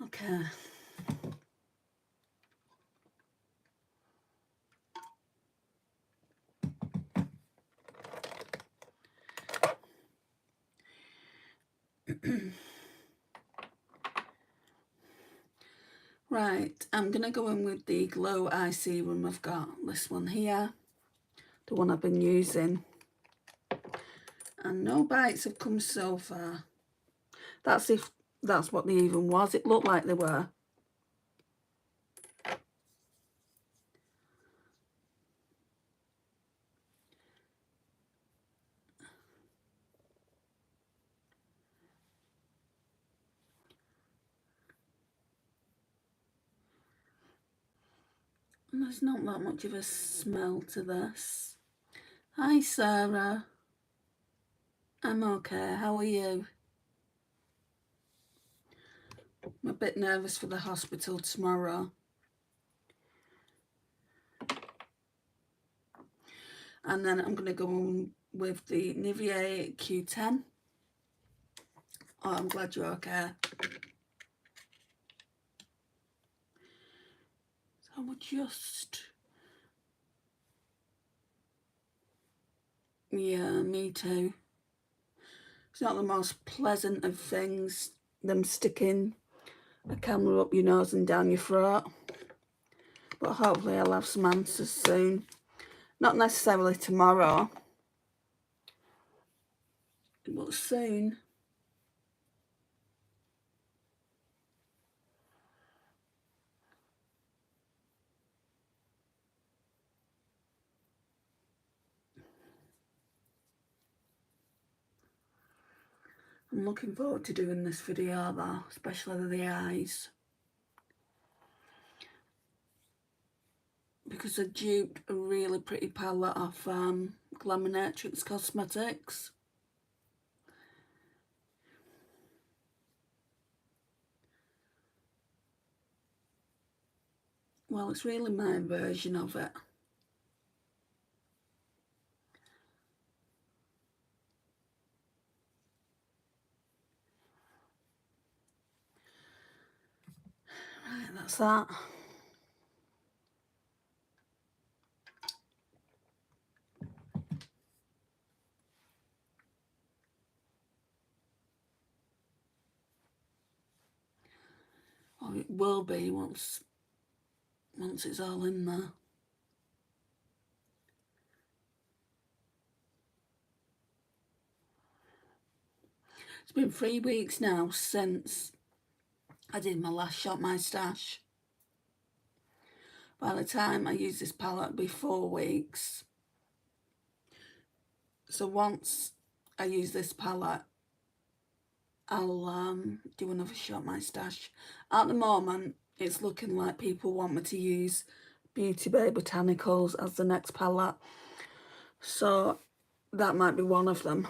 Okay. Right, I'm going to go in with the Glow Eye Serum. I've got this one here, the one I've been using. And no bites have come so far. That's if that's what they even was. It looked like they were. And there's not that much of a smell to this. Hi Sarah. I'm okay, how are you? I'm a bit nervous for the hospital tomorrow. And then I'm going to go on with the Nivea Q10. Oh, I'm glad you're okay. So we'll just... Yeah, me too. It's not the most pleasant of things, them sticking a camera up your nose and down your throat. But hopefully I'll have some answers soon. Not necessarily tomorrow, but soon. I'm looking forward to doing this video though, especially the eyes. Because I duped a really pretty palette off Glaminatrix Cosmetics. Well, it's really my version of it. Right, that's that. Oh, it will be once it's all in there. It's been 3 weeks now since I did my last Shop My Stash. By the time I use this palette, it'll be 4 weeks. So once I use this palette, I'll do another Shop My Stash. At the moment, it's looking like people want me to use Beauty Bay Botanicals as the next palette. So that might be one of them.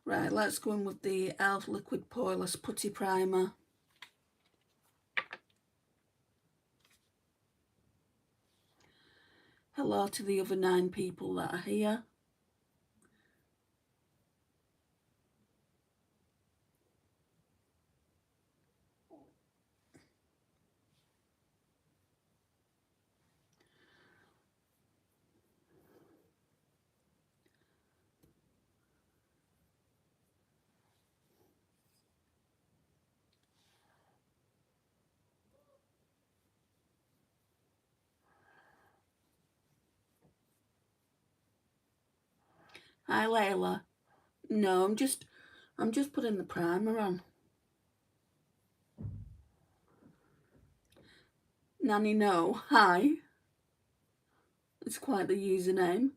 Right, let's go in with the e.l.f. Liquid Poreless Putty Primer. Hello to the other 9 people that are here. Hi Layla. No, I'm just putting the primer on. Nanny no. Hi. It's quite the username.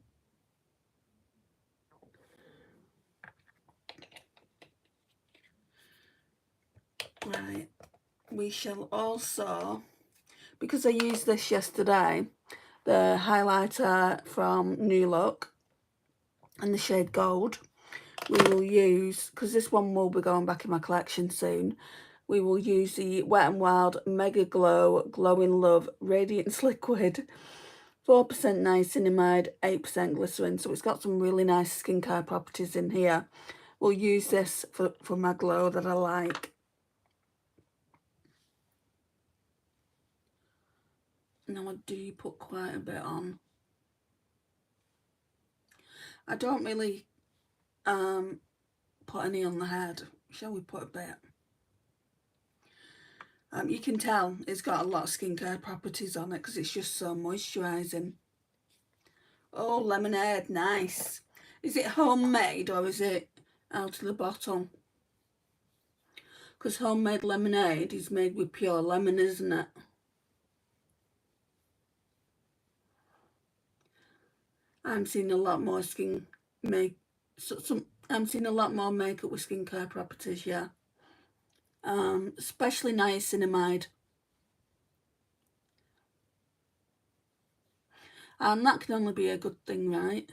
Right. We shall also, because I used this yesterday, the highlighter from New Look and the shade Gold, we will use, because this one will be going back in my collection soon, we will use the Wet n Wild Mega Glow Glowing Love Radiance Liquid, 4% niacinamide, 8% glycerin. So it's got some really nice skincare properties in here, will use this for my glow that I like. Now I do put quite a bit on. I don't really put any on the head. Shall we put a bit? You can tell it's got a lot of skincare properties on it because it's just so moisturising. Oh, lemonade, nice. Is it homemade or is it out of the bottle? Because homemade lemonade is made with pure lemon, isn't it? I'm seeing a lot more I'm seeing a lot more makeup with skincare properties, yeah. Especially niacinamide. And that can only be a good thing, right?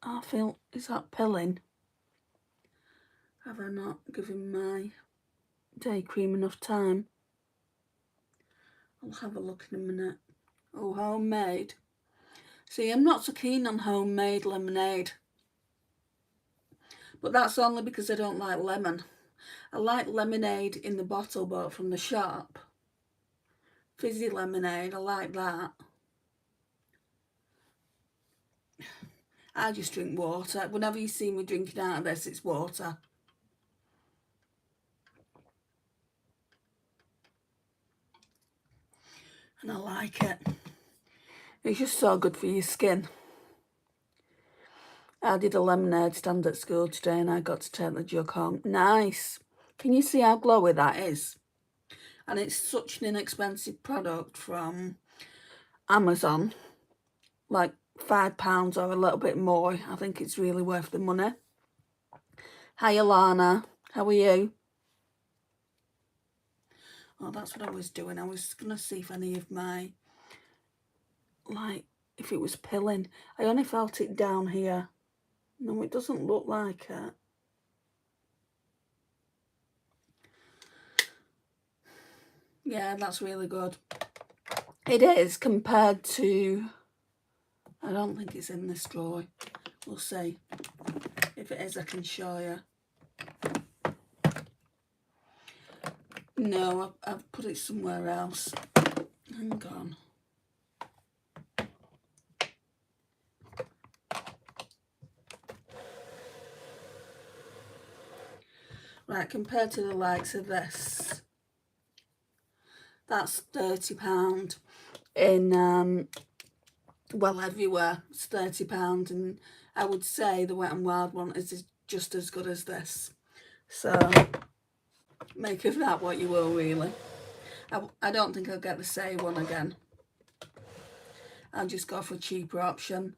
I feel, is that pilling? Have I not given my day cream enough time? I'll have a look in a minute. Oh, homemade. See, I'm not so keen on homemade lemonade. But that's only because I don't like lemon. I like lemonade in the bottle bought from the shop. Fizzy lemonade, I like that. I just drink water. Whenever you see me drinking out of this, it's water. And I like it. It's just so good for your skin. I did a lemonade stand at school today and I got to take the jug home. Nice. Can you see how glowy that is? And it's such an inexpensive product from Amazon. Like £5 or a little bit more. I think it's really worth the money. Hi Alana, how are you? Oh, that's what I was doing. I was going to see if any of my, like, if it was pilling. I only felt it down here. No, it doesn't look like it. Yeah, that's really good. It is compared to, I don't think it's in this drawer. We'll see. If it is, I can show you. No, I've put it somewhere else. Hang on. Right, compared to the likes of this, that's £30 in, well, everywhere. It's £30, and I would say the Wet n Wild one is just as good as this. So make of that what you will, really. I don't think I'll get the same one again. I'll just go for a cheaper option.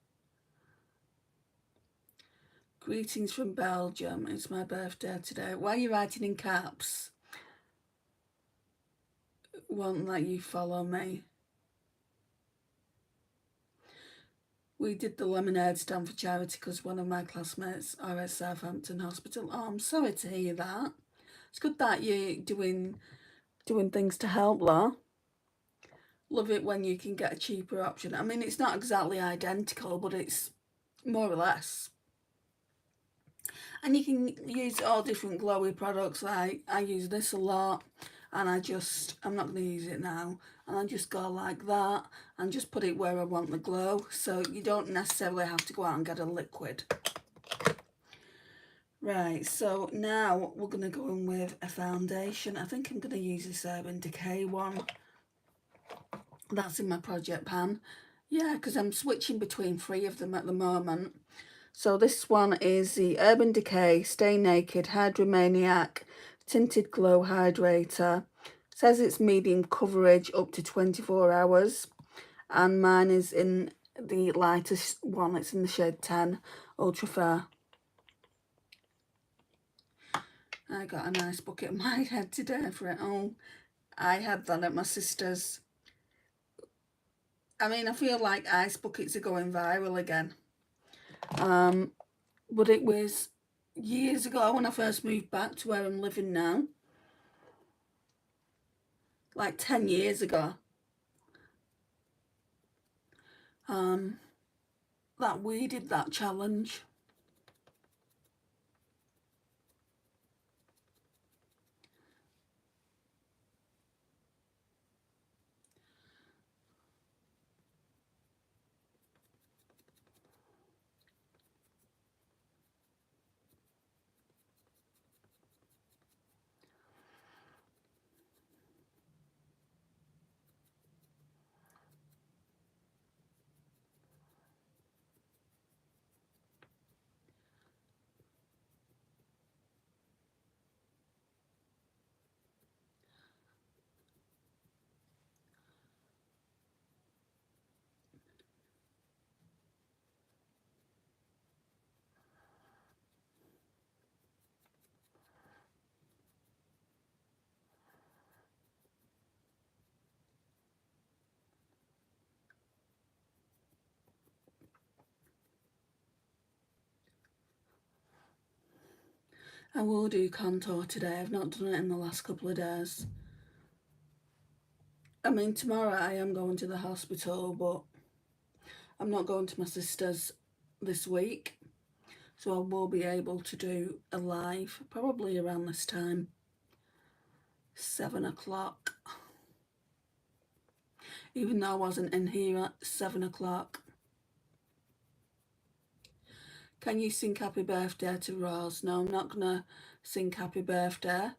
Greetings from Belgium. It's my birthday today. Why are you writing in caps? Won't let you follow me. We did the lemonade stand for charity because one of my classmates are at Southampton Hospital. Oh, I'm sorry to hear that. It's good that you're doing things to help, Law. Love it when you can get a cheaper option. I mean, it's not exactly identical, but it's more or less. And you can use all different glowy products. Like I use this a lot, and I'm not going to use it now, and I just go like that and just put it where I want the glow, so you don't necessarily have to go out and get a liquid. Right, so now we're going to go in with a foundation. I think I'm going to use this Urban Decay one. That's in my project pan. Yeah, because I'm switching between 3 of them at the moment. So this one is the Urban Decay Stay Naked Hydromaniac Tinted Glow Hydrator. It says it's medium coverage up to 24 hours. And mine is in the lightest one. It's in the shade 10 Ultra Fair. I got a nice bucket on my head today for it. Oh, I had that at my sister's. I mean, I feel like ice buckets are going viral again. But it was years ago when I first moved back to where I'm living now. Like 10 years ago. That we did that challenge. I will do contour today. I've not done it in the last couple of days. I mean, tomorrow I am going to the hospital, but I'm not going to my sister's this week. So I will be able to do a live probably around this time, 7 o'clock. Even though I wasn't in here at 7 o'clock. Can you sing happy birthday to Rose? No, I'm not going to sing happy birthday,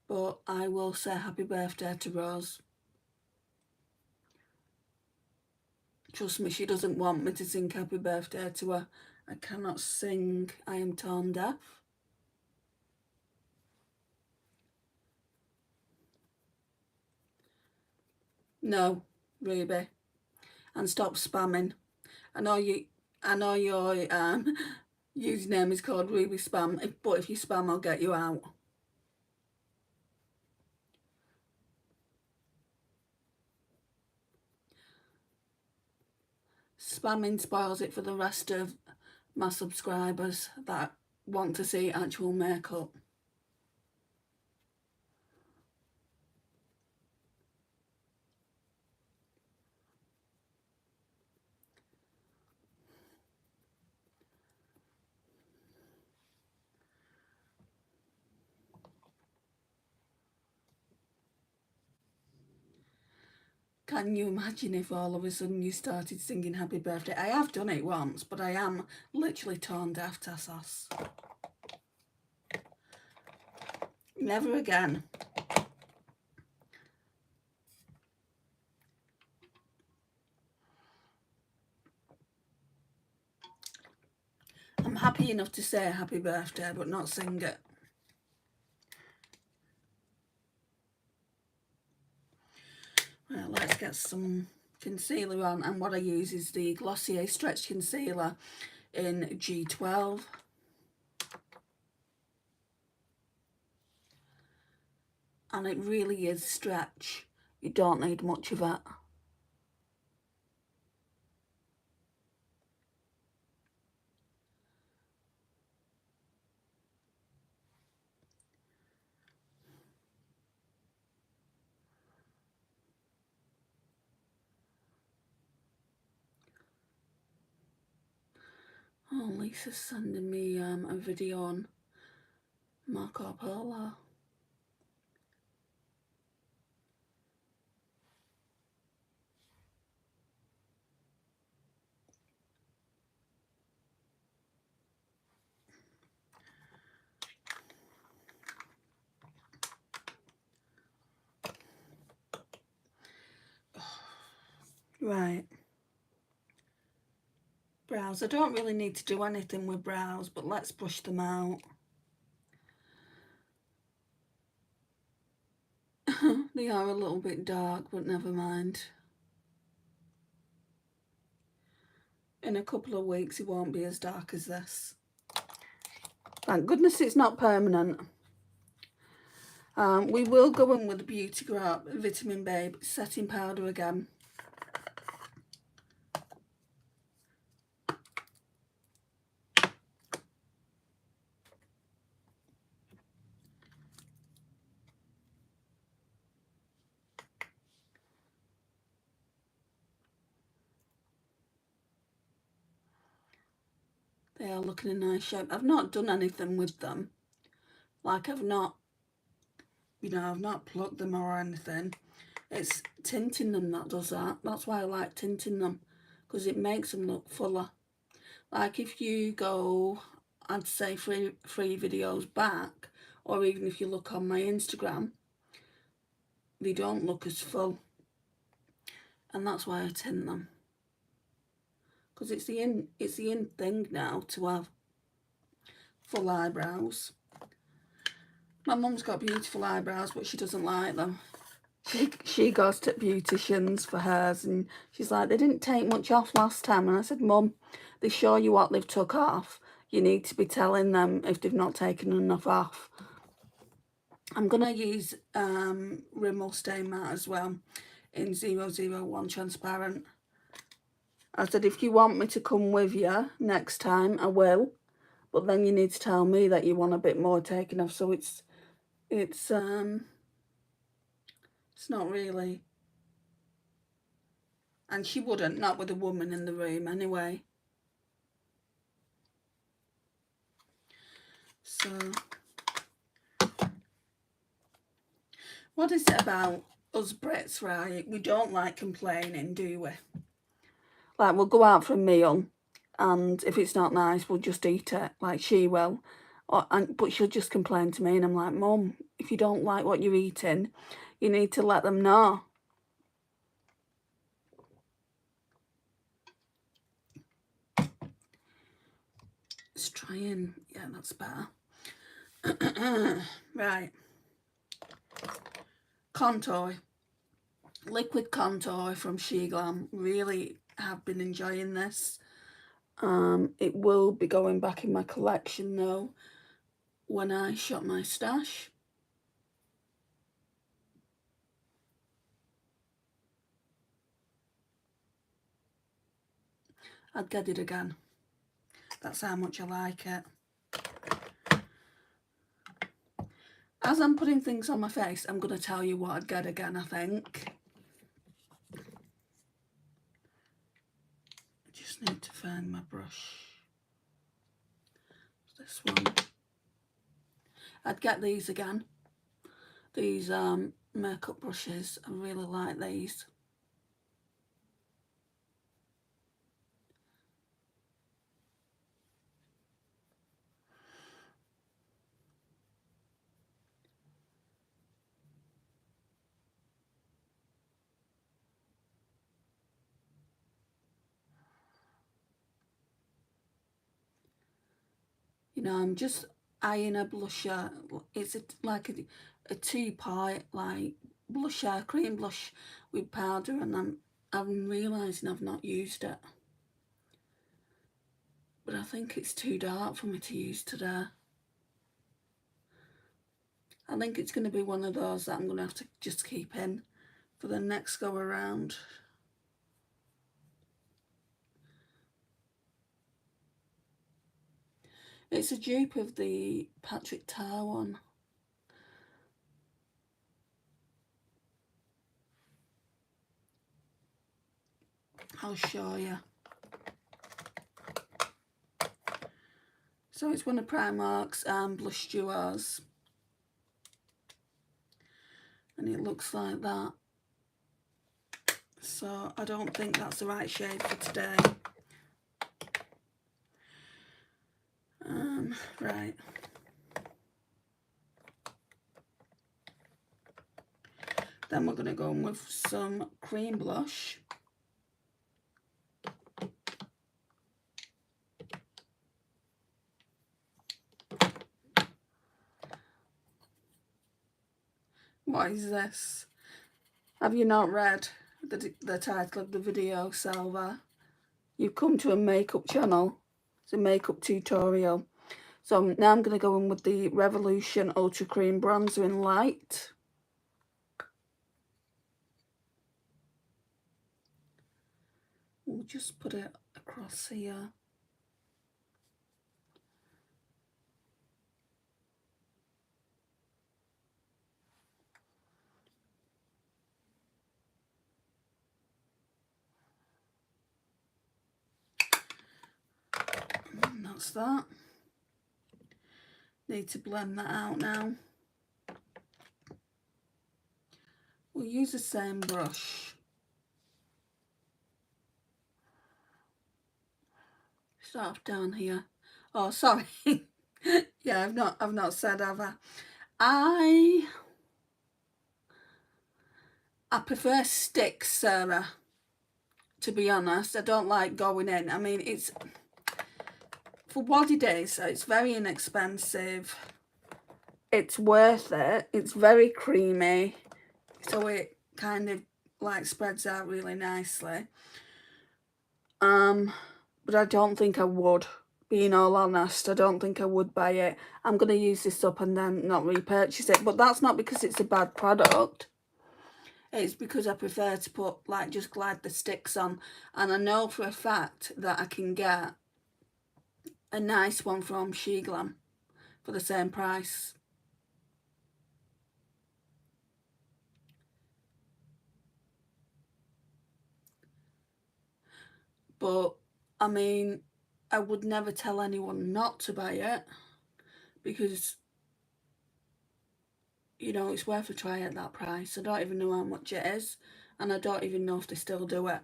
but I will say happy birthday to Rose. Trust me, she doesn't want me to sing happy birthday to her. I cannot sing. I am tone deaf. No, Ruby. And stop spamming. I know your username is called Ruby Spam, but if you spam, I'll get you out. Spamming spoils it for the rest of my subscribers that want to see actual makeup. Can you imagine if all of a sudden you started singing happy birthday? I have done it once, but I am literally tone deaf, Tassos. Never again. I'm happy enough to say happy birthday, but not sing it. Right, let's get some concealer on, and what I use is the Glossier Stretch Concealer in G12. And it really is stretch. You don't need much of it. Oh, Lisa's sending me a video on Marco Polo. Right. Brows. I don't really need to do anything with brows, but let's brush them out. They are a little bit dark, but never mind. In a couple of weeks, it won't be as dark as this. Thank goodness it's not permanent. We will go in with the Beauty Vitamin Babe setting powder again. They are looking in nice shape. I've not done anything with them. Like I've not, I've not plucked them or anything. It's tinting them that does that. That's why I like tinting them, because it makes them look fuller. Like if you go, I'd say three videos back, or even if you look on my Instagram, they don't look as full. And that's why I tint them. Because it's the in thing now to have full eyebrows. My mum's got beautiful eyebrows, but she doesn't like them. She goes to beauticians for hers, and she's like, they didn't take much off last time. And I said, Mum, they show you what they've took off. You need to be telling them if they've not taken enough off. I'm going to use Rimmel Stay Matte as well in 001 Transparent. I said, if you want me to come with you next time, I will. but then you need to tell me that you want a bit more taken off, so it's not really. And she wouldn't, not with a woman in the room anyway. So, what is it about us Brits, right? We don't like complaining, do we? Like, we'll go out for a meal, and if it's not nice, we'll just eat it, like she will. But she'll just complain to me, and I'm like, Mum, if you don't like what you're eating, you need to let them know. Let's try and, yeah, that's better. Right. Contour. Liquid contour from Glam. Really have been enjoying this. It will be going back in my collection though when I shop my stash. I'd get it again. That's how much I like it. As I'm putting things on my face, I'm going to tell you what I'd get again, I think. I just need to find my brush. This one. I'd get these again. These makeup brushes. I really like these. You know, I'm just eyeing a blusher. It's like a two-part like blusher, cream blush with powder, and I'm realising I've not used it. But I think it's too dark for me to use today. I think it's going to be one of those that I'm going to have to just keep in for the next go around. It's a dupe of the Patrick Tar one. I'll show you. So it's one of Primark's blush duos. And it looks like that. So I don't think that's the right shade for today. Right. Then we're going to go in with some cream blush. What is this? Have you not read the title of the video, Salva? You've come to a makeup channel. It's a makeup tutorial. So now I'm going to go in with the Revolution Ultra Cream Bronzer in Light. We'll just put it across here. And that's that. Need to blend that out now. We'll use the same brush. Start off down here. Oh, sorry. Yeah, I've not said, have I? I prefer sticks, Sarah. To be honest, I don't like going in. I mean, it's for what it is. It's very inexpensive. It's worth it. It's very creamy, so it kind of like spreads out really nicely. But I don't think I would. Being all honest, I don't think I would buy it. I'm going to use this up and then not repurchase it. But that's not because it's a bad product. It's because I prefer to put, like, just glide the sticks on. And I know for a fact that I can get a nice one from Glam for the same price. But I mean, I would never tell anyone not to buy it, because you know it's worth a try at that price. I don't even know how much it is, and I don't even know if they still do it.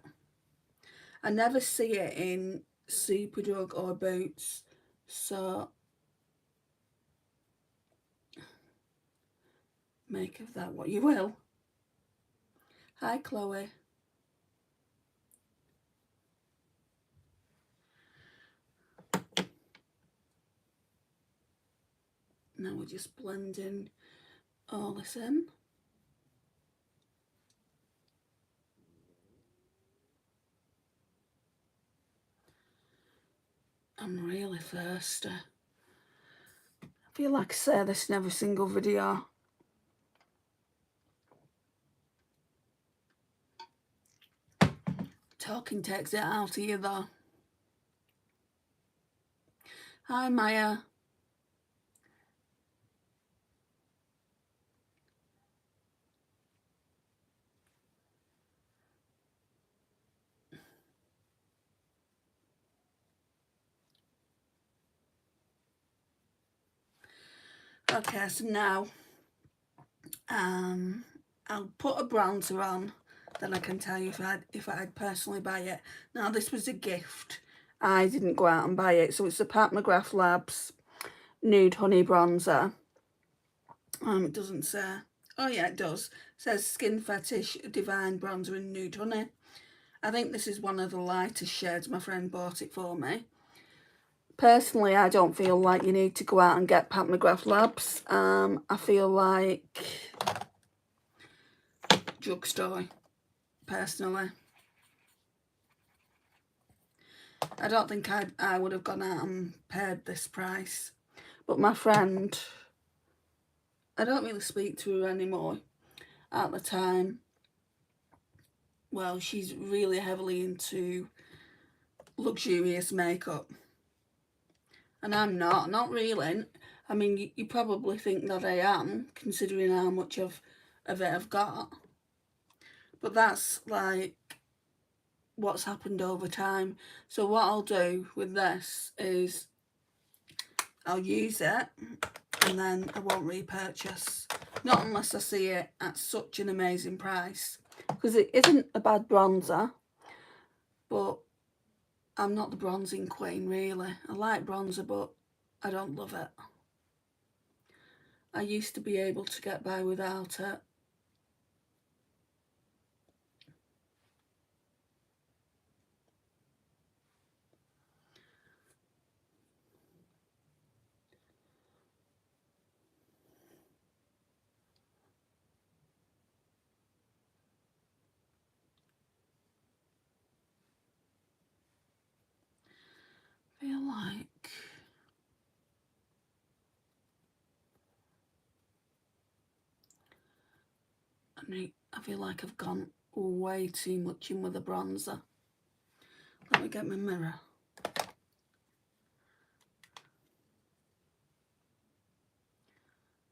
I never see it in Superdrug or Boots, so make of that what you will. Hi Chloe. Now we're just blending all this in. I'm really thirsty. I feel like I say this in every single video. Talking takes it out of you though. Hi Maya. Okay, so now I'll put a bronzer on, then I can tell you if I'd personally buy it. Now this was a gift. I didn't go out and buy it. So it's the Pat McGrath Labs Nude Honey Bronzer. It doesn't say. Oh yeah, it does. It says Skin Fetish Divine Bronzer in Nude Honey. I think this is one of the lightest shades. My friend bought it for me. Personally, I don't feel like you need to go out and get Pat McGrath Labs. I feel like drugstore, personally. I don't think I would have gone out and paid this price. But my friend, I don't really speak to her anymore. At the time, well, she's really heavily into luxurious makeup. And I'm not really. I mean, you probably think that I am, considering how much of it I've got. But that's like what's happened over time. So what I'll do with this is I'll use it and then I won't repurchase. Not unless I see it at such an amazing price. Because it isn't a bad bronzer, but I'm not the bronzing queen really. I like bronzer, but I don't love it. I used to be able to get by without it. I feel like I feel like I've gone way too much in with the bronzer. Let me get my mirror.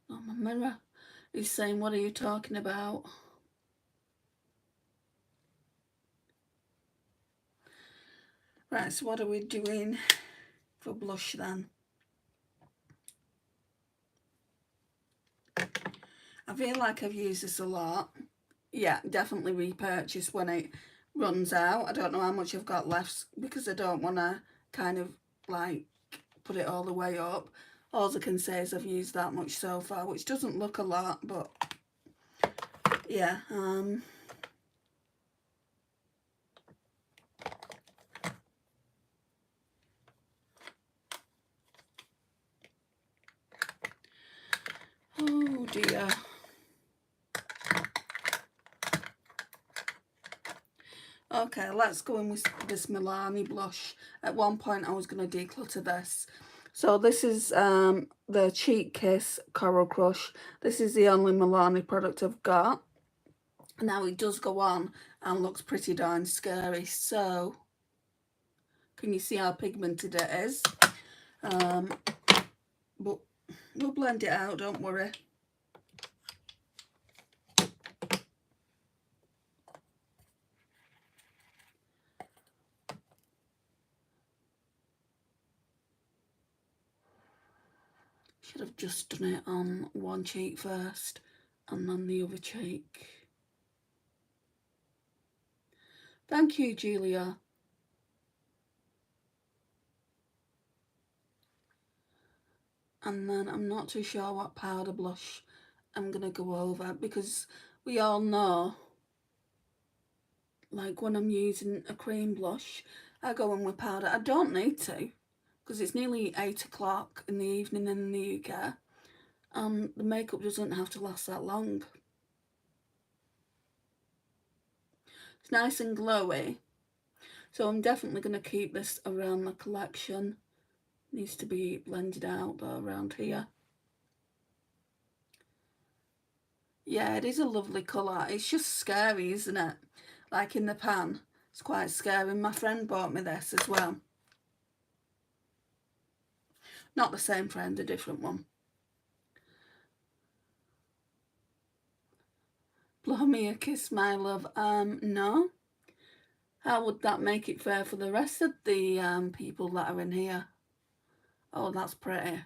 Oh, my mirror is saying, what are you talking about? Right, so what are we doing for blush then? I feel like I've used this a lot. Yeah, definitely repurchase when it runs out. I don't know how much I've got left because I don't want to kind of like put it all the way up. All I can say is I've used that much so far, which doesn't look a lot, but yeah. Oh dear. Okay, let's go in with this Milani blush. At one point I was going to declutter this. So this is the Cheek Kiss Coral Crush. This is the only Milani product I've got. Now it does go on and looks pretty darn scary. So, can you see how pigmented it is? But we'll blend it out, don't worry. Should have just done it on one cheek first and then the other cheek. Thank you, Julia. And then I'm not too sure what powder blush I'm going to go over, because we all know, like when I'm using a cream blush, I go in with powder. I don't need to, because it's nearly 8 o'clock in the evening in the UK. The makeup doesn't have to last that long. It's nice and glowy, so I'm definitely going to keep this around the collection. Needs to be blended out though around here. Yeah, it is a lovely colour. It's just scary, isn't it? Like in the pan, it's quite scary. My friend bought me this as well. Not the same friend, a different one. Blow me a kiss, my love. No. How would that make it fair for the rest of the people that are in here? Oh, that's pretty.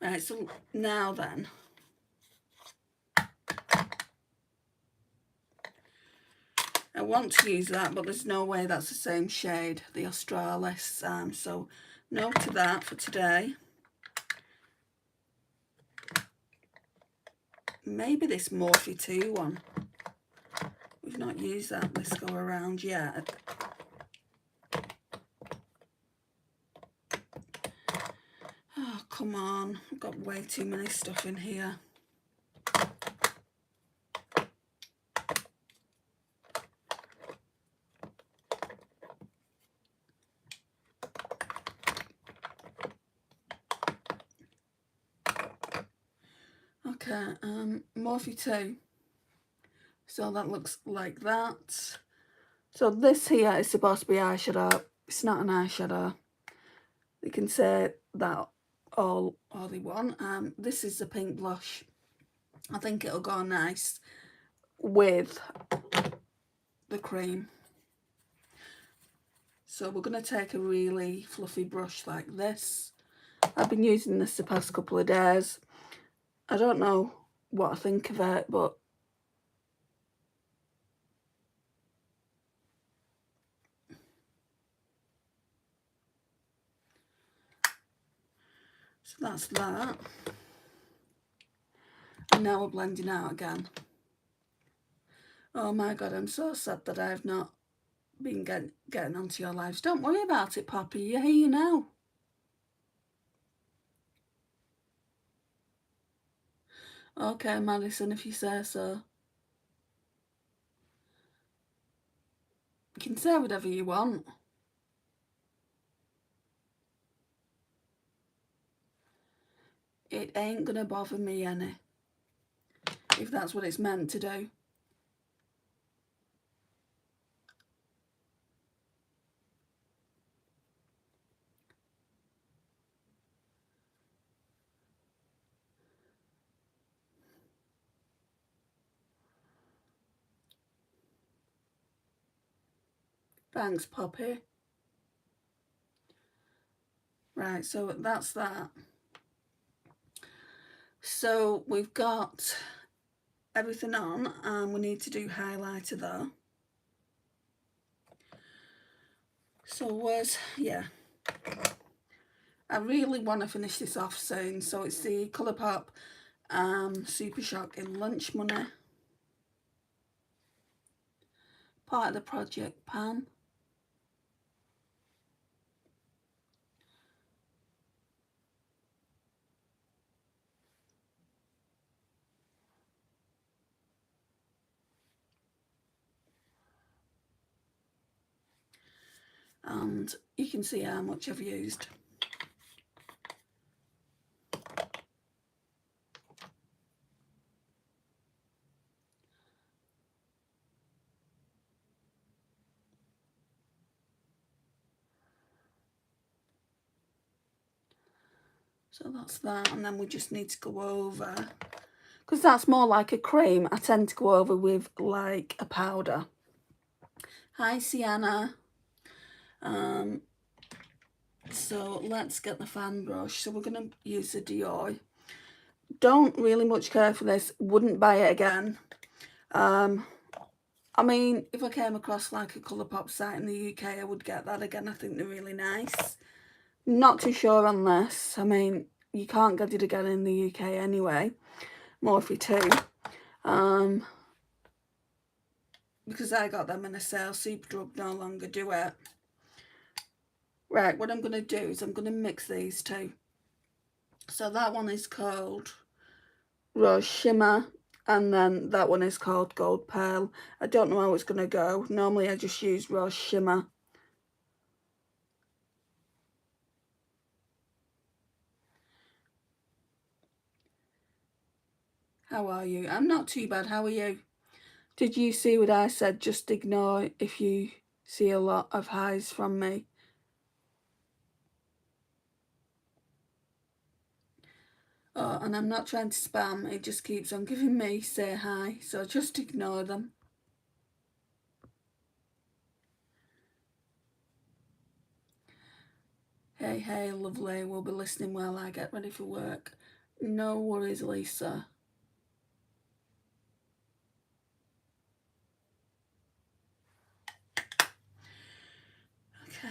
Right, so now then. I want to use that, but there's no way that's the same shade, the Australis. So no to that for today. Maybe this Morphe 2 one. We've not used that this go around yet. Oh, come on. I've got way too many stuff in here. Okay, Morphe 2. So that looks like that. So this here is supposed to be eyeshadow. It's not an eyeshadow. You can say that all they want. This is the pink blush. I think it'll go nice with the cream. So we're going to take a really fluffy brush like this. I've been using this the past couple of days. I don't know what I think of it, but so that's that. And now we're blending out again. Oh my God, I'm so sad that I've not been getting onto your lives. Don't worry about it, Poppy. You're here now. Okay, Madison, if you say so. You can say whatever you want. It ain't gonna bother me any, if that's what it's meant to do. Thanks, Poppy. Right, so that's that. So we've got everything on, and we need to do highlighter though. So yeah. I really want to finish this off soon. So it's the Colourpop Super Shock in Lunch Money. Part of the project pan. And you can see how much I've used. So that's that, and then we just need to go over, because that's more like a cream, I tend to go over with like a powder. Hi Sienna. So let's get the fan brush. So we're going to use the Dior. Don't really much care for this, wouldn't buy it again. I mean, if I came across like a Colourpop site in the UK, I would get that again. I think they're really nice. Not too sure on this. I mean, you can't get it again in the UK anyway. Morphe 2. Because I got them in a sale. Superdrug no longer do it. Right, what I'm going to do is I'm going to mix these two. So that one is called Rose Shimmer, and then that one is called Gold Pearl. I don't know how it's going to go. Normally I just use Rose Shimmer. How are you? I'm not too bad. How are you? Did you see what I said? Just ignore if you see a lot of highs from me. Oh, and I'm not trying to spam. It just keeps on giving me say hi. So just ignore them. Hey, hey, lovely. We'll be listening while I get ready for work. No worries, Lisa. Okay.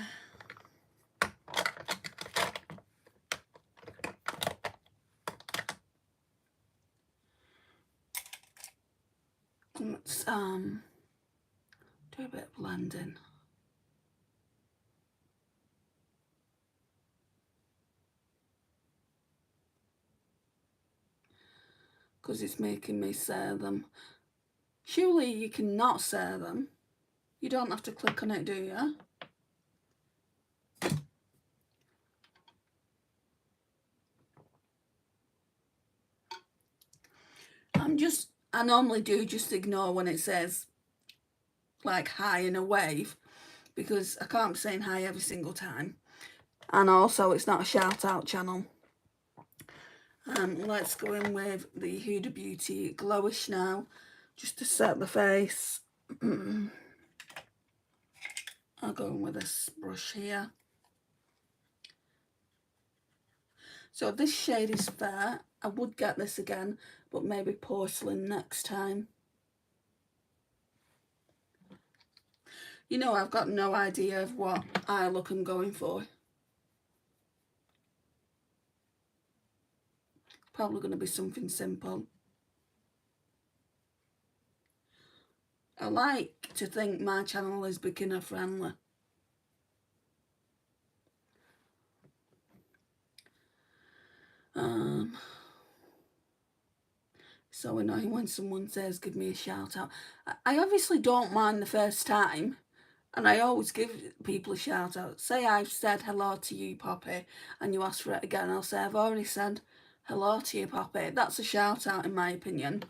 Let's do a bit of blending. Because it's making me say them. Surely you cannot say them. You don't have to click on it, do you? I normally do just ignore when it says like hi in a wave, because I can't be saying hi every single time. And also it's not a shout out channel. Let's go in with the Huda Beauty Glowish now, just to set the face. I'll go in with this brush here. So this shade is fair. I would get this again, but maybe porcelain next time. You know, I've got no idea of what eye look I'm going for. Probably going to be something simple. I like to think my channel is beginner friendly. So annoying when someone says give me a shout out. I obviously don't mind the first time, and I always give people a shout out. Say I've said hello to you, Poppy, and you ask for it again, I'll say I've already said hello to you, Poppy. That's a shout out in my opinion.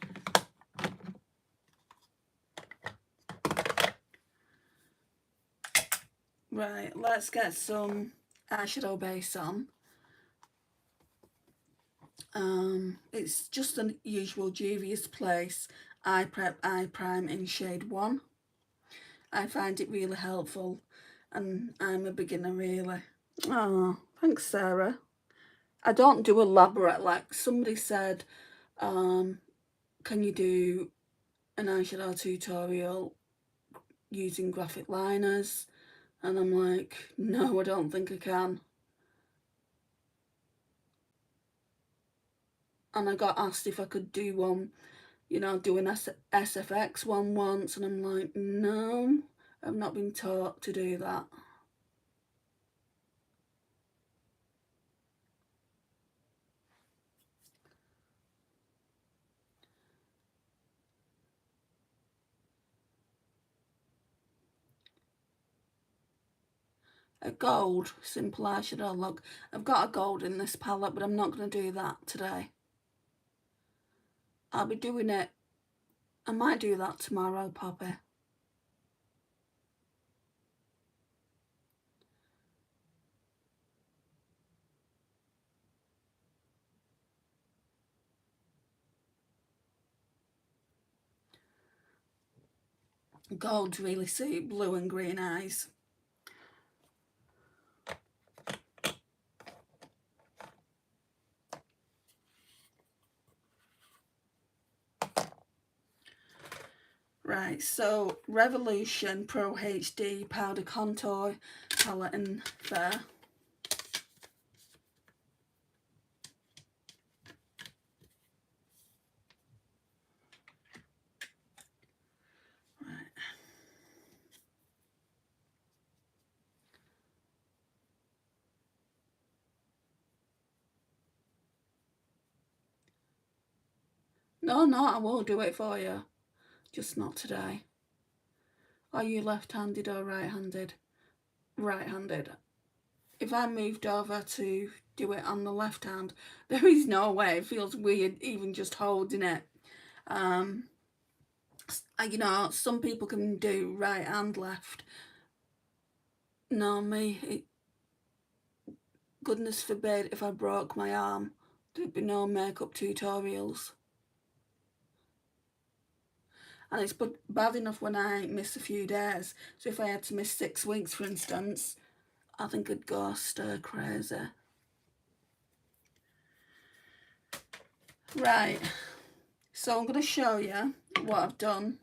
Right, let's get some eyeshadow base on. It's just the usual Juvia's Place Eye Prep Eye Prime in shade 1. I find it really helpful, and I'm a beginner really. Oh, thanks Sarah. I don't do elaborate, like somebody said, can you do an eyeshadow tutorial using graphic liners? And I'm like, no, I don't think I can. And I got asked if I could do one, you know, do an SFX one once, and I'm like, no, I've not been taught to do that. A gold simple eyeshadow look. I've got a gold in this palette, but I'm not going to do that today. I'll be doing it. I might do that tomorrow, Poppy. Gold really suit blue and green eyes. Right, so Revolution Pro HD Powder Contour Palette in there. Right. No, I will do it for you. Just not today. Are you left-handed or right-handed? Right-handed. If I moved over to do it on the left hand, there is no way. It feels weird even just holding it. You know, some people can do right and left. No, me, goodness forbid if I broke my arm, there'd be no makeup tutorials. And it's bad enough when I miss a few days. So if I had to miss 6 weeks, for instance, I think I'd go stir crazy. Right, so I'm going to show you what I've done.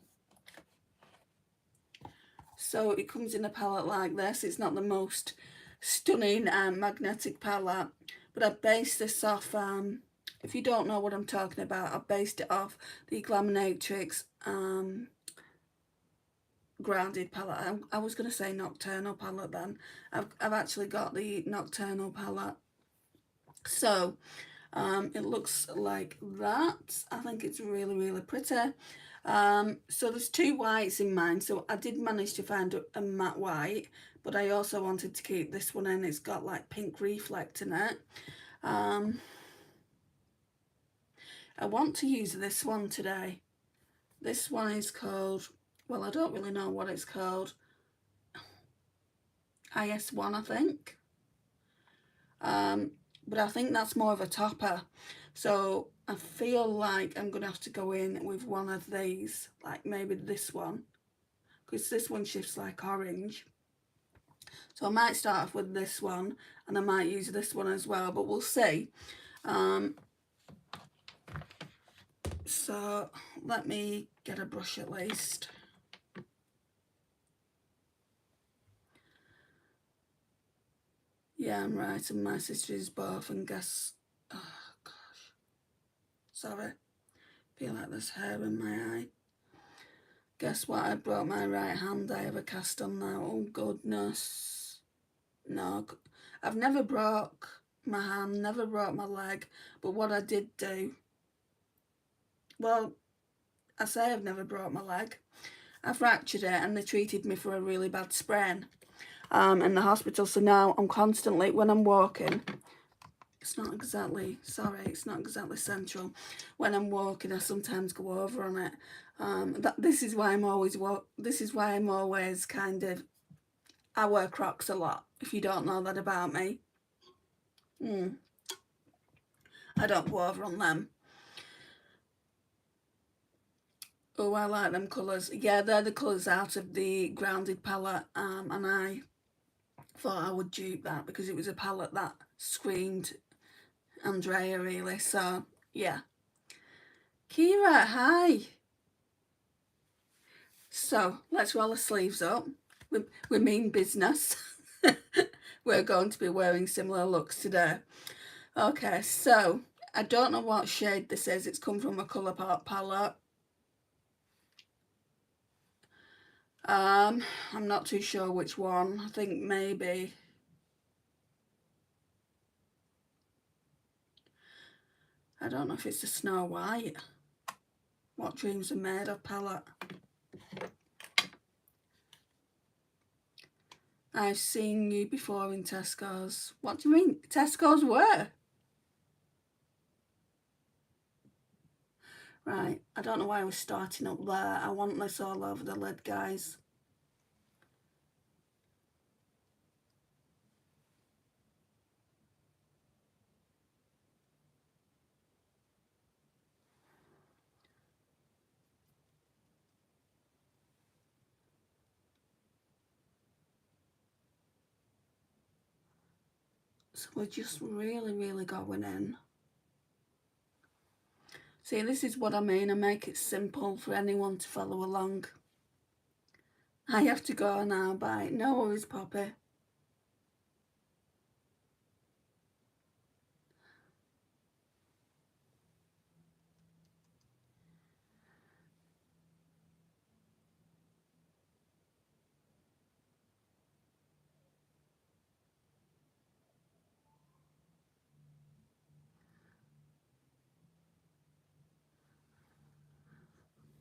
So it comes in a palette like this. It's not the most stunning magnetic palette, but I based this off, if you don't know what I'm talking about, I based it off the Glaminatrix Grounded Palette. I was going to say Nocturnal Palette then. I've actually got the Nocturnal Palette. So it looks like that. I think it's really, really pretty. So there's 2 whites in mine. So I did manage to find a matte white, but I also wanted to keep this one in. It's got like pink reflect in it. I want to use this one today. This one is called, well, I don't really know what it's called. IS1, I think. But I think that's more of a topper. So I feel like I'm going to have to go in with one of these, like maybe this one, because this one shifts like orange. So I might start off with this one, and I might use this one as well, but we'll see. So let me get a brush at least. Yeah, I'm right, and my sister is both, and guess, oh gosh, sorry, feel like there's hair in my eye. Guess what? I broke my right hand. I have a cast on now. Oh goodness. No, I've never broke my hand, never broke my leg, but what I did do, well, I say I've never broke my leg. I fractured it and they treated me for a really bad sprain in the hospital. So now I'm constantly, when I'm walking, it's not exactly, sorry, it's not exactly central. When I'm walking, I sometimes go over on it. This is why I'm always kind of, I wear Crocs a lot, if you don't know that about me. I don't go over on them. Oh, I like them colours. Yeah, they're the colours out of the Grounded palette, and I thought I would dupe that because it was a palette that screamed Andrea, really. So, yeah. Kira, hi. So, let's roll the sleeves up. We mean business. We're going to be wearing similar looks today. Okay, so, I don't know what shade this is. It's come from a Colourpop palette. I'm not too sure which one. I think maybe, I don't know if it's the Snow White. What Dreams Are Made Of palette. I've seen you before in Tesco's. What do you mean? Tesco's where? Right, I don't know why I was starting up there. I want this all over the lid, guys. So we're just really going in. See, this is what I mean. I make it simple for anyone to follow along. I have to go now, bye. No worries, Poppy.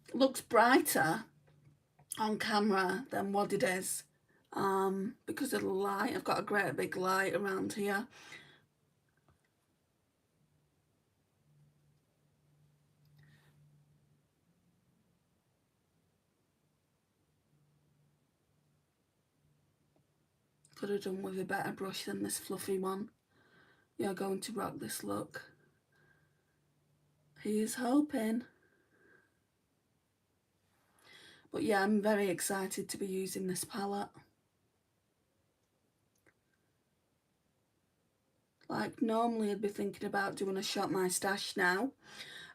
It looks brighter on camera than what it is because of the light. I've got a great big light around here. Could have done with a better brush than this fluffy one. You're going to rock this look. He's hoping. But yeah, I'm very excited to be using this palette. Like, normally I'd be thinking about doing a Shop My Stash now.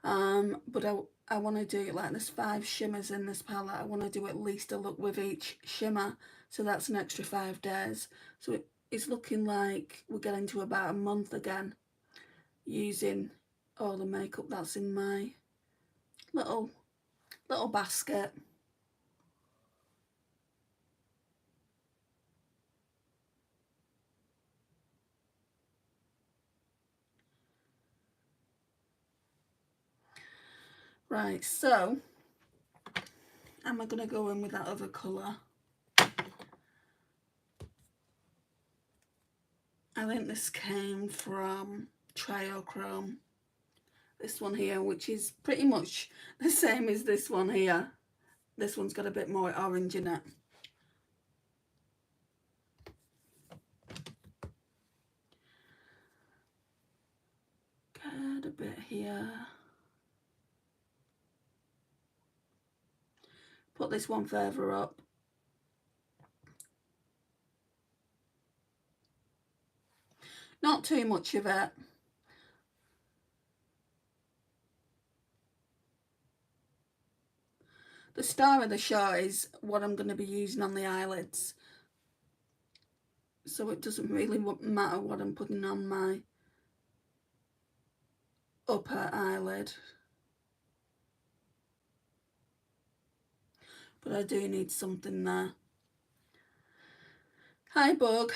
But I want to do it like there's 5 shimmers in this palette. I want to do at least a look with each shimmer. So that's an extra 5 days. So it's looking like we're getting to about a month again using all the makeup that's in my little basket. Right, so am I going to go in with that other colour? I think this came from Triochrome. This one here, which is pretty much the same as this one here. This one's got a bit more orange in it. Get a bit here. Put this one further up. Not too much of it. The star of the show is what I'm going to be using on the eyelids. So it doesn't really matter what I'm putting on my upper eyelid. But I do need something there. Hi, Bug.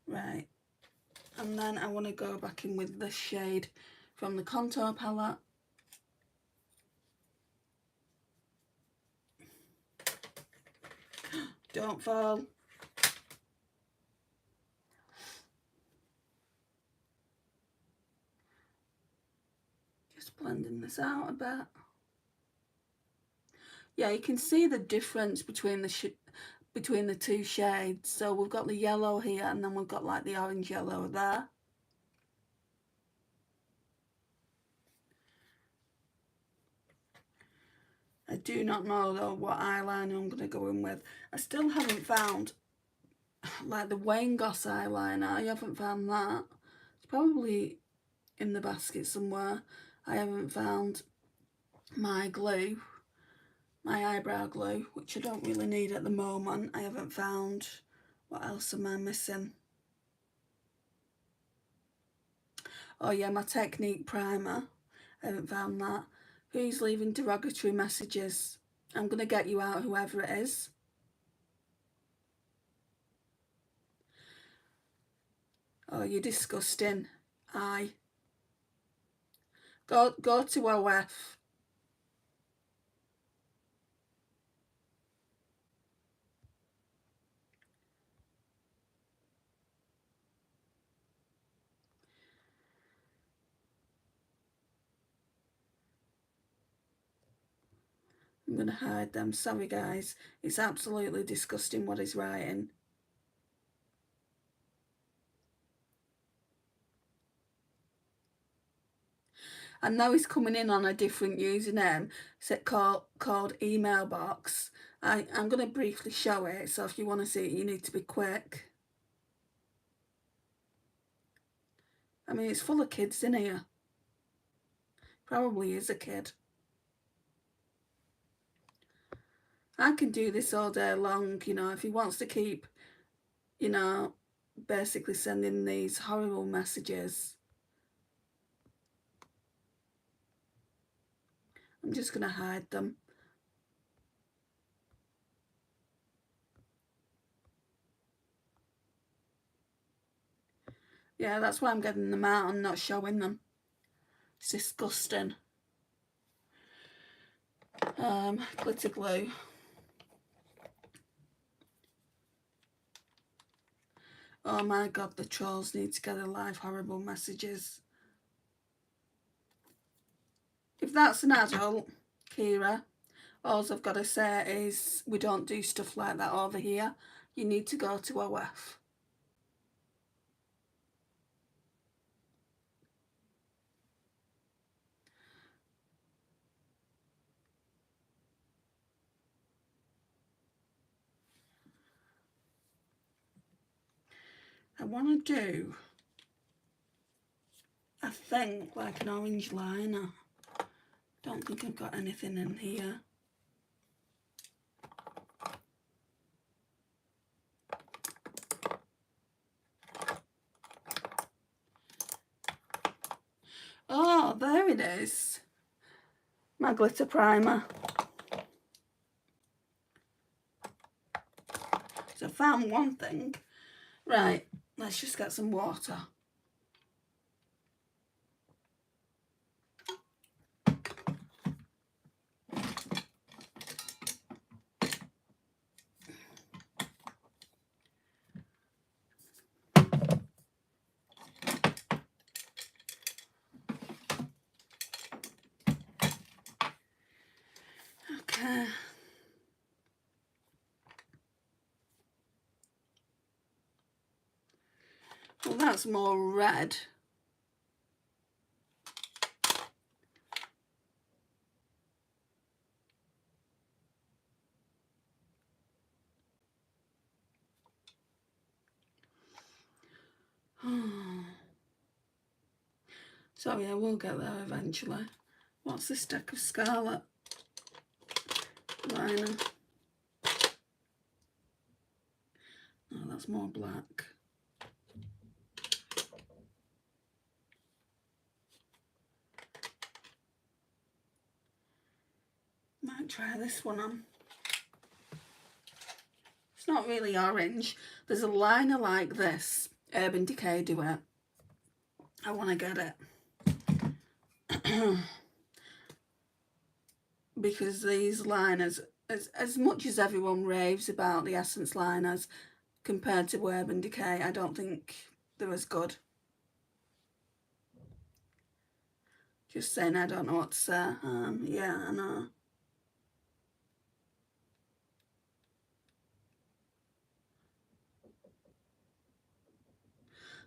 Right. And then I want to go back in with this shade from the contour palette. Don't fall. Just blending this out a bit. Yeah, you can see the difference between the two shades. So we've got the yellow here, and then we've got like the orange yellow there. I do not know though what eyeliner I'm going to go in with. I still haven't found like the Wayne Goss eyeliner. I haven't found that. It's probably in the basket somewhere. I haven't found my glue, my eyebrow glue, which I don't really need at the moment. I haven't found, what else am I missing? Oh yeah, my Technique primer. I haven't found that. Who's leaving derogatory messages? I'm going to get you out, whoever it is. Oh, you're disgusting. Aye. Go to OF. I'm going to hide them. Sorry, guys. It's absolutely disgusting what he's writing. I know he's coming in on a different username called email box. I'm going to briefly show it, so if you want to see it, you need to be quick. I mean, it's full of kids in here. Probably is a kid. I can do this all day long, you know, if he wants to keep, you know, basically sending these horrible messages. I'm just going to hide them. Yeah, that's why I'm getting them out and not showing them. It's disgusting. Glitter glue. Oh my god, the trolls need to get a live horrible messages. If that's an adult, Kira, all I've got to say is we don't do stuff like that over here. You need to go to OF. I want to do, I think, like an orange liner. Don't think I've got anything in here. Oh, there it is. My glitter primer. So I found one thing. Right, let's just get some water. Okay. Well, that's more red. Sorry, I will get there eventually. What's this deck of Scarlet liner? Oh, that's more black. Might try this one on. It's not really orange. There's a liner like this. Urban Decay do it. I want to get it. Because these liners, as much as everyone raves about the Essence liners compared to Urban Decay, I don't think they're as good. Just saying, I don't know what to say. Yeah, I know.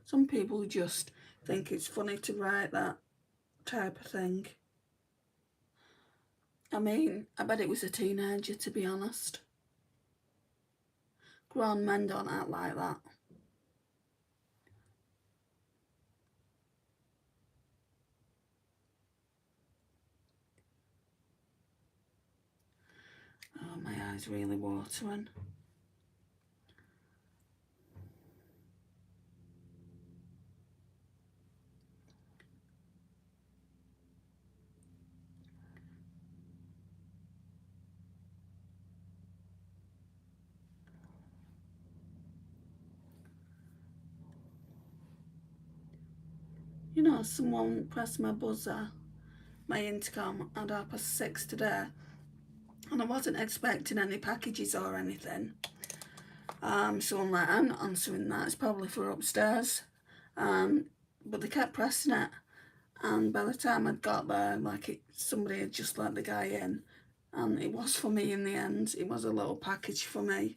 Some people just think it's funny to write that type of thing. I mean, I bet it was a teenager, to be honest. Grown men don't act like that. Oh, my eyes really watering. You know, someone pressed my buzzer, my intercom, at 6:30 today, and I wasn't expecting any packages or anything. So I'm like, I'm not answering that, it's probably for upstairs. But they kept pressing it, and by the time I'd got there, like somebody had just let the guy in, and it was for me in the end. It was a little package for me.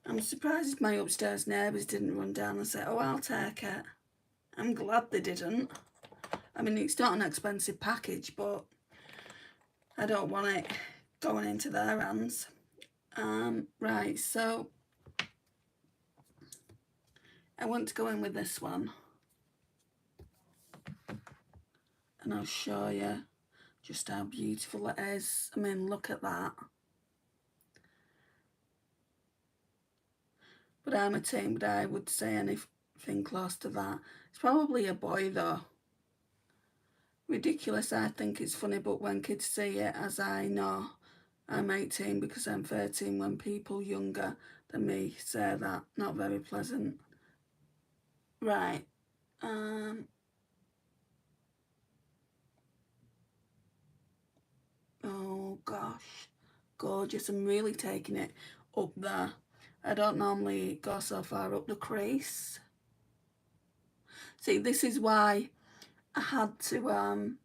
I'm surprised my upstairs neighbours didn't run down and say, oh, I'll take it. I'm glad they didn't. I mean, it's not an expensive package, but I don't want it going into their hands. Right, so I want to go in with this one, and I'll show you just how beautiful it is. I mean, look at that. But I'm a teen, but I would say anything close to that. It's probably a boy though. Ridiculous, I think it's funny, but when kids see it, as I know, I'm 18 because I'm 13, when people younger than me say that, not very pleasant. Right, oh gosh, gorgeous. I'm really taking it up there. I don't normally go so far up the crease. See, this is why I had to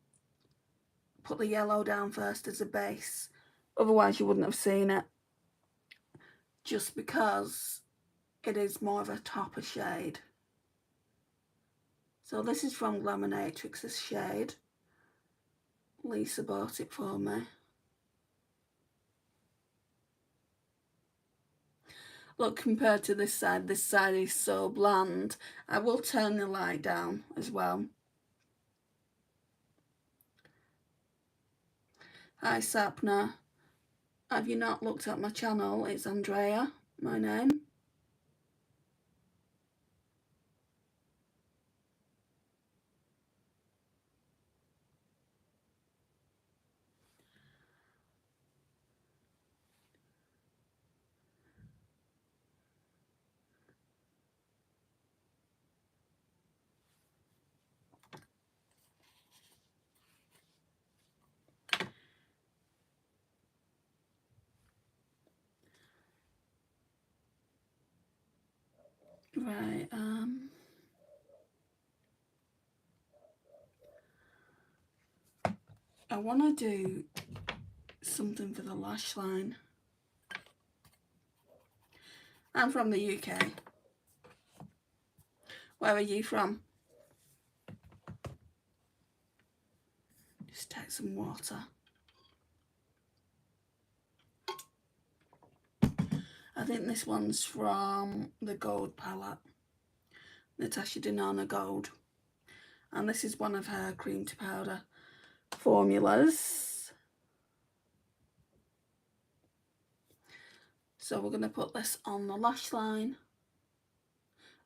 put the yellow down first as a base, otherwise you wouldn't have seen it, just because it is more of a topper shade. So this is from Glaminatrix's shade. Lisa bought it for me. Look, compared to this side is so bland. I will turn the light down as well. Hi Sapna, have you not looked at my channel? It's Andrea, my name. Right, I want to do something for the lash line. I'm from the UK. Where are you from? Just take some water. I think this one's from the Gold palette, Natasha Denona Gold. And this is one of her cream to powder formulas. So we're going to put this on the lash line,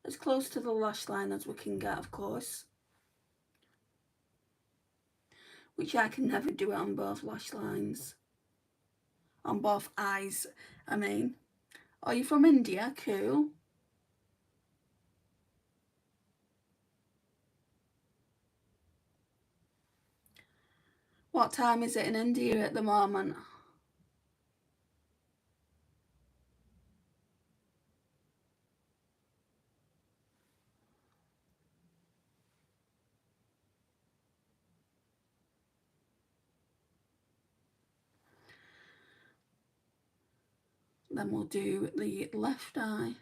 as close to the lash line as we can get, of course, which I can never do it on both lash lines, on both eyes, I mean. Are you from India? Cool. What time is it in India at the moment? Then we'll do the left eye,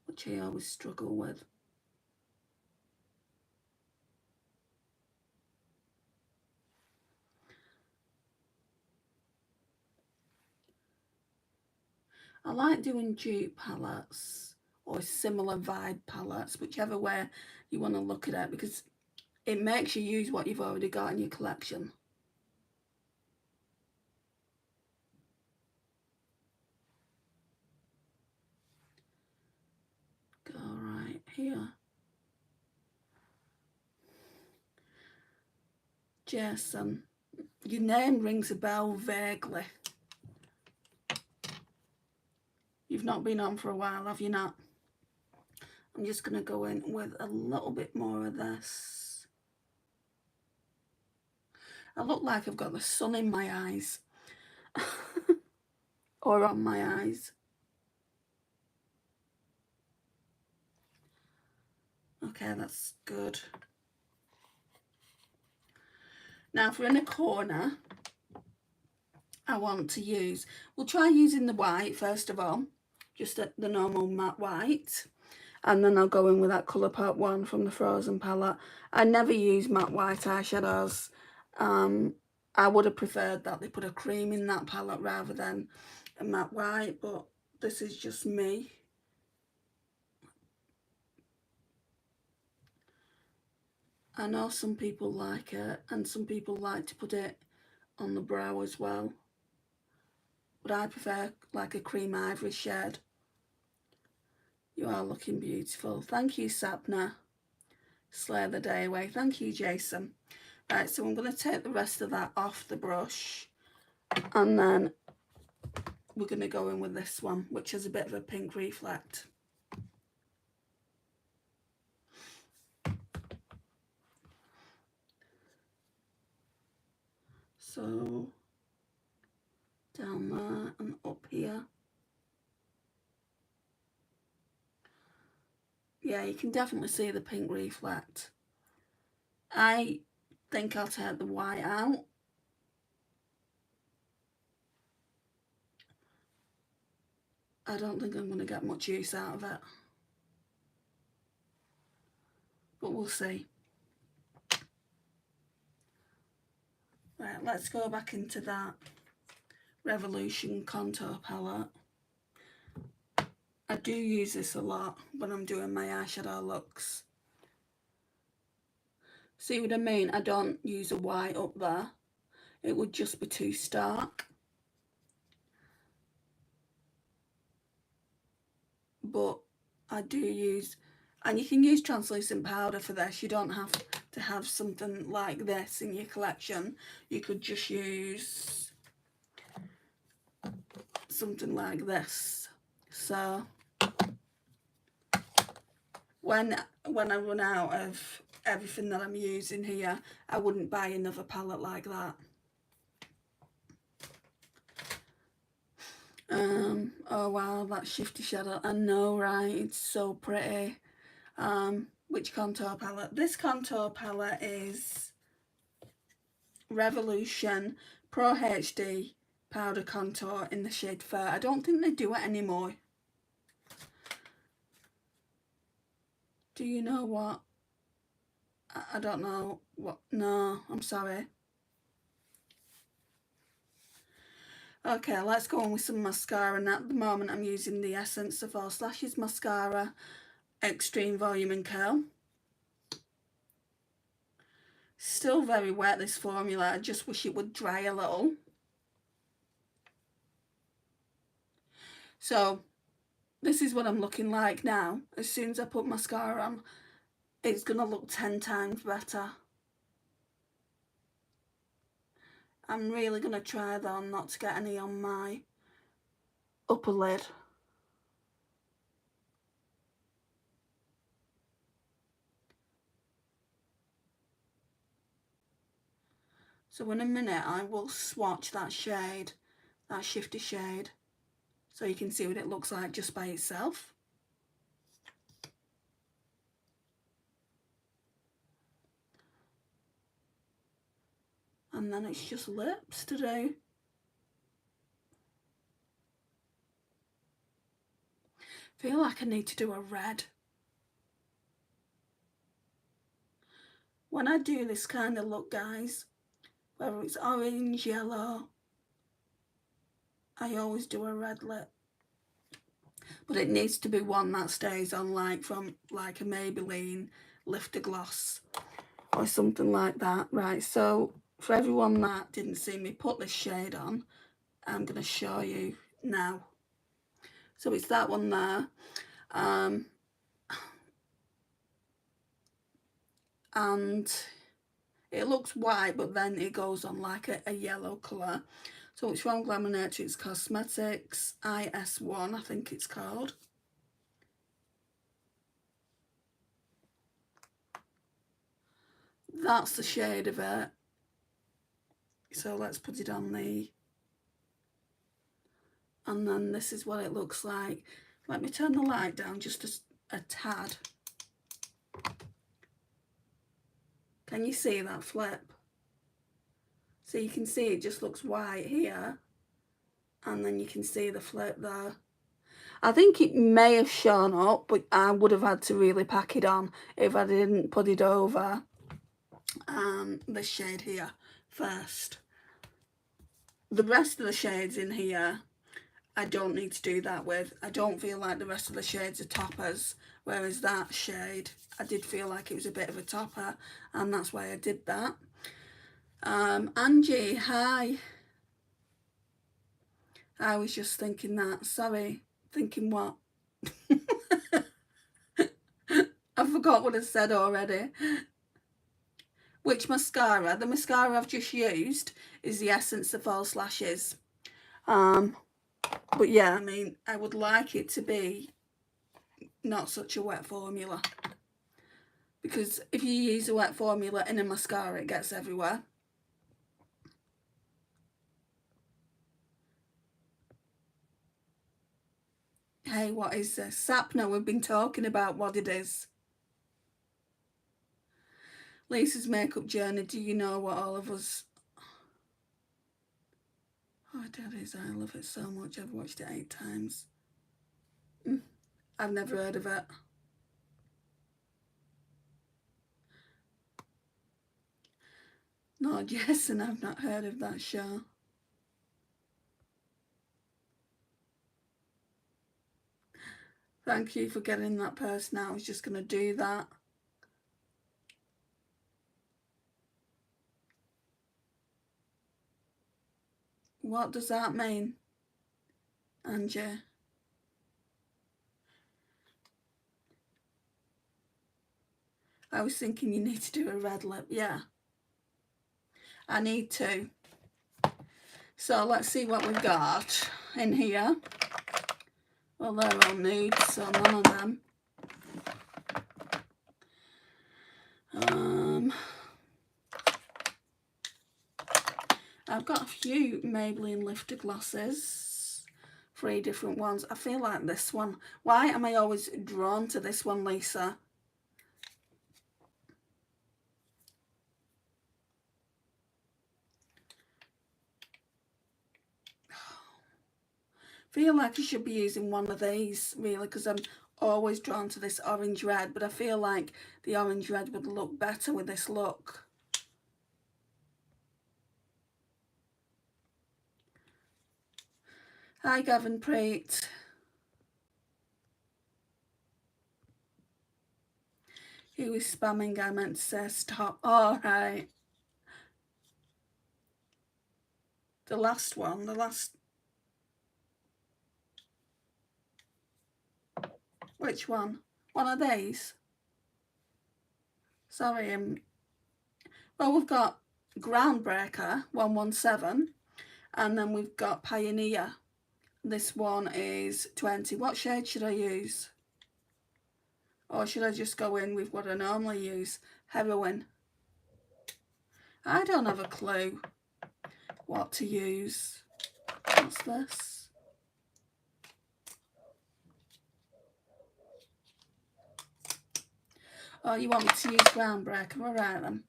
which I always struggle with. I like doing dupe palettes or similar vibe palettes, whichever way you want to look at it, because it makes you use what you've already got in your collection. Go right here. Jason, your name rings a bell vaguely. You've not been on for a while, have you not? I'm just going to go in with a little bit more of this. I look like I've got the sun in my eyes. Or on my eyes. Okay, that's good. Now for in a corner, I want to use, we'll try using the white first of all, just the normal matte white, and then I'll go in with that Colourpop one from the Frozen palette. I never use matte white eyeshadows. I would have preferred that they put a cream in that palette rather than a matte white, but this is just me. I know some people like it, and some people like to put it on the brow as well, but I prefer like a cream ivory shade. You are looking beautiful. Thank you, Sapna. Slay the day away. Thank you, Jason. Right, so I'm going to take the rest of that off the brush, and then we're going to go in with this one, which is a bit of a pink reflect. So down there and up here. Yeah, you can definitely see the pink reflect. I think I'll take the white out. I don't think I'm going to get much use out of it, but we'll see. Right, let's go back into that Revolution contour palette. I do use this a lot when I'm doing my eyeshadow looks. See what I mean? I don't use a white up there. It would just be too stark. But I do use, and you can use translucent powder for this. You don't have to have something like this in your collection. You could just use something like this. So when I run out of everything that I'm using here, I wouldn't buy another palette like that. Oh wow, that shifty shadow. I know, right? It's so pretty. Which contour palette? This contour palette is Revolution Pro HD Powder Contour in the shade Fair. I don't think they do it anymore. Do you know what? I don't know what. No, I'm sorry. Okay, let's go on with some mascara. And at the moment I'm using the Essence of False Lashes Mascara Extreme Volume and Curl. Still very wet, this formula. I just wish it would dry a little. So this is what I'm looking like now. As soon as I put mascara on, it's going to look 10 times better. I'm really going to try though not to get any on my upper lid. So in a minute I will swatch that shade, that shifty shade, so you can see what it looks like just by itself. And then it's just lips to do. I feel like I need to do a red. When I do this kind of look, guys, whether it's orange, yellow, I always do a red lip. But it needs to be one that stays on like from like a Maybelline Lifter Gloss or something like that. Right, so for everyone that didn't see me put this shade on, I'm going to show you now. So it's that one there. And it looks white, but then it goes on like a yellow colour. So it's from Glaminatrix Cosmetics, IS1 I think it's called. That's the shade of it. So let's put it on the, and then this is what it looks like. Let me turn the light down just a tad. Can you see that flip? So you can see it just looks white here, and then you can see the flip there. I think it may have shown up, but I would have had to really pack it on if I didn't put it over this shade here, first. The rest of the shades in here, I don't need to do that with. I don't feel like the rest of the shades are toppers, whereas that shade, I did feel like it was a bit of a topper, and that's why I did that. Angie, hi. I was just thinking that. Sorry. Thinking what? I forgot what I said already. Which mascara? The mascara I've just used is the Essence of False Lashes. But yeah, I mean, I would like it to be not such a wet formula. Because if you use a wet formula in a mascara, it gets everywhere. Hey, what is this? Sapna, we've been talking about what it is. Lisa's makeup journey, do you know what all of us... Oh, that is, I love it so much. I've watched it 8 times. I've never heard of it. No, Jason, I've not heard of that show. Thank you for getting that person. I was just going to do that. What does that mean, Angie? I was thinking you need to do a red lip. Yeah, I need to. So let's see what we've got in here. Well, they're all nude, so none of them. I've got a few Maybelline Lifter glosses, 3 different ones. I feel like this one. Why am I always drawn to this one, Lisa? Feel like I should be using one of these, really, because I'm always drawn to this orange red, but I feel like the orange red would look better with this look. Hi, Gavin Preet. Who is spamming? I meant to say stop. All right. The last one, the last... Which one? One of these? Sorry, well, we've got Groundbreaker 117, and then we've got Pioneer. This one is 20. What shade should I use? Or should I just go in with what I normally use? Heroin. I don't have a clue what to use. What's this? Oh, you want me to use Groundbreaker? All right then.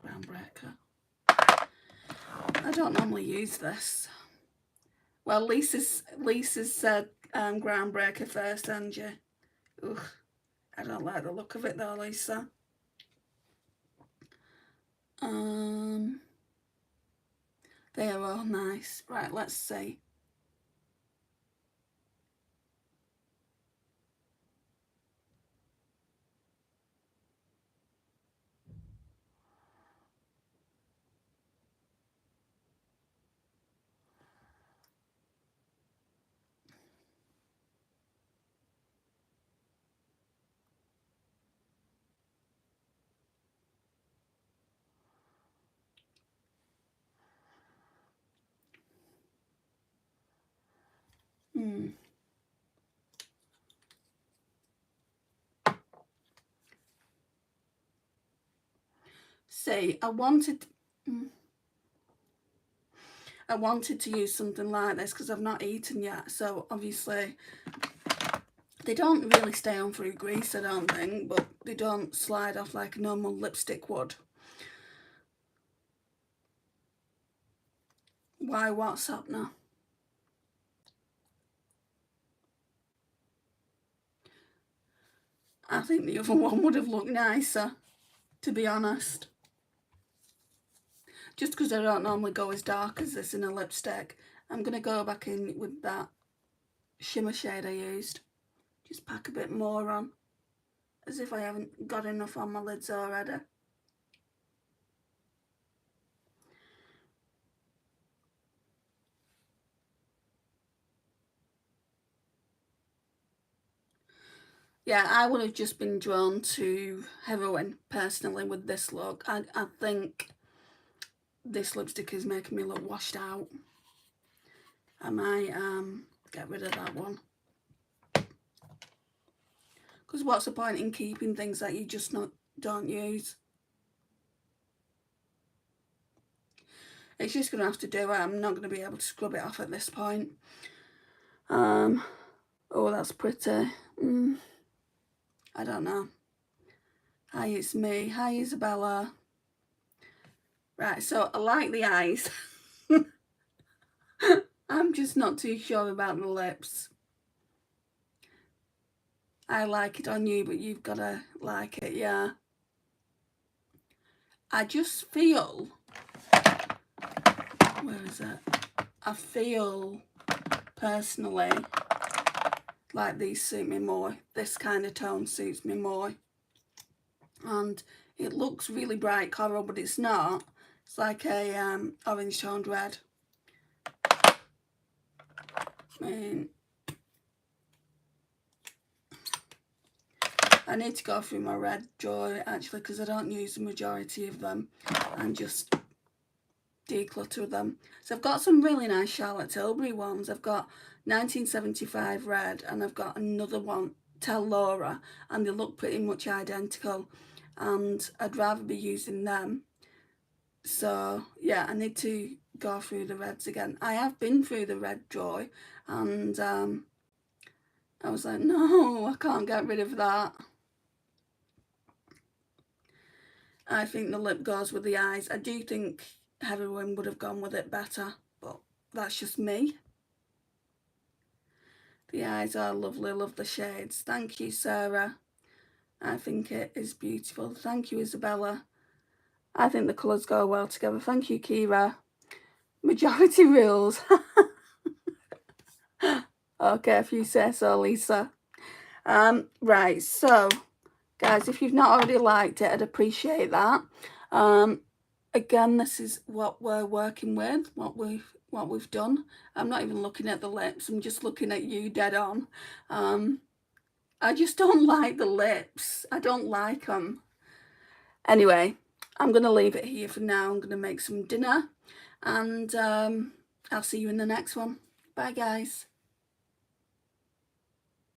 Groundbreaker. I don't normally use this. Well, Lisa's said Groundbreaker first, Angie. Ugh, I don't like the look of it though, Lisa. They are all nice. Right, let's see. See, I wanted to use something like this because I've not eaten yet, so obviously they don't really stay on through grease, I don't think, but they don't slide off like a normal lipstick would. Why, what's up now? I think the other one would have looked nicer, to be honest. Just because I don't normally go as dark as this in a lipstick, I'm going to go back in with that shimmer shade I used. Just pack a bit more on, as if I haven't got enough on my lids already. Yeah, I would have just been drawn to Heroine, personally, with this look. I think this lipstick is making me look washed out. I might get rid of that one. Because what's the point in keeping things that you just don't use? It's just going to have to do it. I'm not going to be able to scrub it off at this point. Oh, that's pretty. I don't know. Hi, it's me. Hi, Isabella. Right, so I like the eyes. I'm just not too sure about the lips. I like it on you, but you've got to like it, yeah. I just feel... Where is it? I feel, personally, like these suit me more. This kind of tone suits me more. And it looks really bright coral, but it's not. It's like a orange toned red. I need to go through my red drawer, actually, because I don't use the majority of them, and just declutter them. So I've got some really nice Charlotte Tilbury ones. I've got 1975 red, and I've got another one, Tell Laura, and they look pretty much identical, and I'd rather be using them. So yeah, I need to go through the reds again. I have been through the red drawer, and I was like, no, I can't get rid of that. I think the lip goes with the eyes. I do think Heroine would have gone with it better, but that's just me. The eyes are lovely, love the shades. Thank you, Sarah. I think it is beautiful. Thank you, Isabella. I think the colours go well together. Thank you, Kira. Majority rules. Okay, if you say so, Lisa. Right, so guys, if you've not already liked it, I'd appreciate that. Again, this is what we're working with, what we've done. I'm not even looking at the lips, I'm just looking at you dead on. I just don't like the lips. I don't like them. Anyway, I'm going to leave it here for now. I'm going to make some dinner, and I'll see you in the next one. Bye, guys.